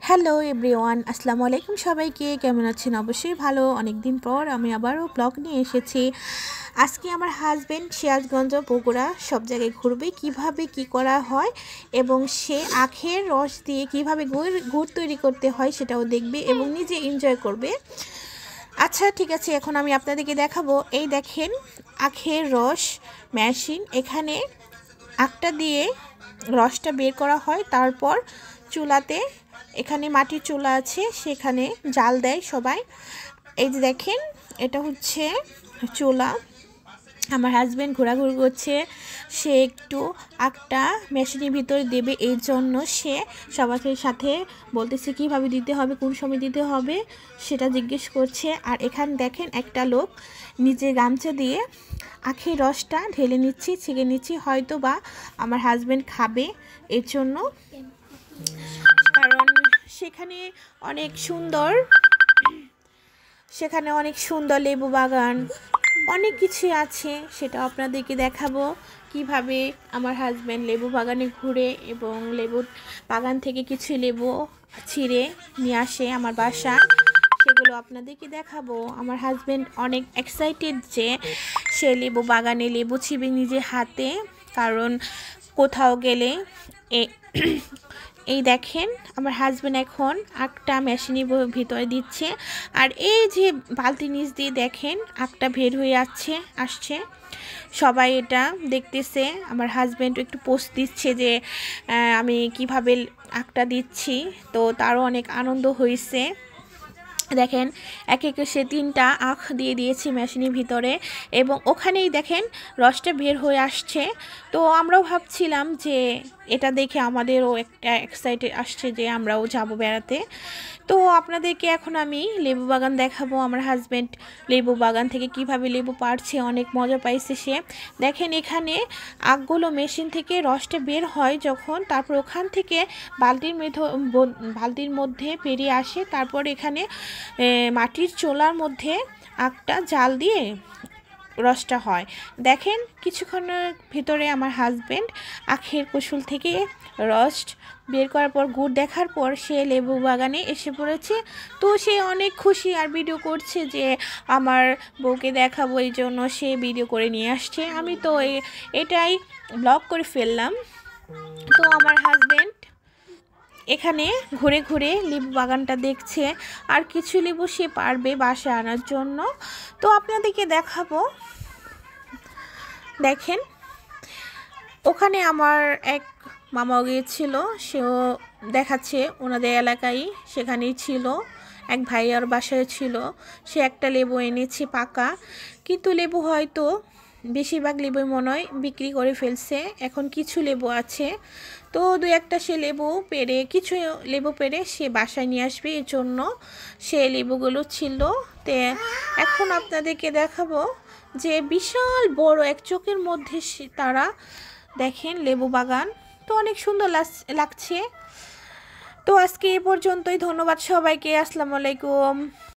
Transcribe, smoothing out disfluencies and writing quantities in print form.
Hello everyone, আসসালামু আলাইকুম। সবাইকে কেমন আছেন? অবশ্যই ভালো। অনেক দিন পর আমি আবারও ব্লগ নিয়ে এসেছি। আজকে আমার হাজবেন্ড সিরাজগঞ্জ, বগুড়া সব জায়গায় ঘুরবে, কিভাবে কি করা হয় এবং সে আখের রস দিয়ে কিভাবে গুড় তৈরি করতে হয় সেটাও দেখবে এবং নিজে এনজয় করবে। আচ্ছা ঠিক আছে, এখন আমি আপনাদেরকে দেখাবো। এই দেখেন আখের রস মেশিন। এখানে আখটা দিয়ে রসটা বের করা হয়, তারপর চুলাতে, এখানে মাটির চুলা আছে, সেখানে জাল দেয় সবাই। এই যে দেখেন, এটা হচ্ছে চুলা। আমার হাজব্যান্ড ঘোরাঘুরি করছে, সে একটু আখটা মেশিনের ভিতরে দেবে, এই জন্য সে সবাইকে সাথে বলতেছে কীভাবে দিতে হবে, কোন সময় দিতে হবে সেটা জিজ্ঞেস করছে। আর এখানে দেখেন একটা লোক নিজে গামছা দিয়ে আখের রসটা ঢেলে নিচ্ছি, ছেঁকে নিচ্ছি, হয়তো বা আমার হাজব্যান্ড খাবে এর জন্য, কারণ সেখানে অনেক সুন্দর লেবু বাগান, অনেক কিছু আছে, সেটা আপনাদেরকে দেখাবো কিভাবে আমার হাজব্যান্ড লেবু বাগানে ঘুরে এবং লেবু বাগান থেকে কিছু লেবু ছিঁড়ে নিয়ে আসে আমার বাসায়, সেগুলো আপনাদেরকে দেখাবো। আমার হাজব্যান্ড অনেক এক্সাইটেড যে সে লেবু বাগানে লেবু ছিঁড়বে নিজে হাতে, কারণ কোথাও গেলে এই দেখেন আমার হাজব্যান্ড এখন আখটা মেশিনের ভিতরে দিচ্ছে। আর এই যে বালতি নিচ দিয়ে দেখেন আখটা বের হয়ে আসছে, সবাই এটা দেখতেছে। আমার হাজব্যান্ড একটু পোস্ট দিচ্ছে যে আমি কিভাবে আখটা দিচ্ছি, তো তারও অনেক আনন্দ হয়েছে। দেখেন এক একে সে 3টা আখ দিয়ে দিয়েছি মেশিনের ভিতরে এবং ওখানেই দেখেন রসটা বের হয়ে আসছে। তো আমরাও ভাবছিলাম যে এটা দেখে আমাদেরও একটা এক্সাইটেড আসছে যে আমরাও যাব বেড়াতে। তো আপনাদেরকে এখন আমি লেবু বাগান দেখাবো। আমার হাজব্যান্ড লেবু বাগান থেকে কিভাবে লেবু পাড়ছে, অনেক মজা পাইছে সে। দেখেন এখানে আখগুলো মেশিন থেকে রসটা বের হয় যখন, তারপর ওখান থেকে বালতির মধ্যে বেরিয়ে আসে, তারপর এখানে মাটির চোলার মধ্যে আখটা জাল দিয়ে রসটা হয়। দেখেন কিছুক্ষণের ভিতরে আমার হাজব্যান্ড আখের কৌশল থেকে রস বের করার পর গুড় দেখার পর সে লেবু বাগানে এসে পড়েছে। তো সে অনেক খুশি আর ভিডিও করছে যে আমার বউকে দেখাবো, এই জন্য সে ভিডিও করে নিয়ে আসছে। আমি তো এটাই ব্লগ করে ফেললাম। তো আমার হাজব্যান্ড এখানে ঘুরে ঘুরে লেবু বাগানটা দেখছে, আর কিছু লেবু সে পারবে বাসায় আনার জন্য। তো আপনাদেরকে দেখাবো। দেখেন ওখানে আমার এক মামাও গিয়েছিল, সেও দেখাচ্ছে ওনাদের এলাকায়, সেখানেই ছিল, এক ভাইয়ার বাসায় ছিল। সে একটা লেবু এনেছে পাকা, কিন্তু লেবু হয়তো বেশিরভাগ লেবুই মনে হয় বিক্রি করে ফেলছে, এখন কিছু লেবু আছে। তো 2-1টা সে কিছু লেবু পেড়ে সে বাসায় নিয়ে আসবে, এর জন্য সে লেবুগুলো ছিল। তো এখন আপনাদেরকে দেখাবো যে বিশাল বড় এক চোখের মধ্যে তারা দেখেন লেবু বাগান, তো অনেক সুন্দর লাগছে। তো আজকে এ পর্যন্তই, ধন্যবাদ সবাইকে, আসসালামু আলাইকুম।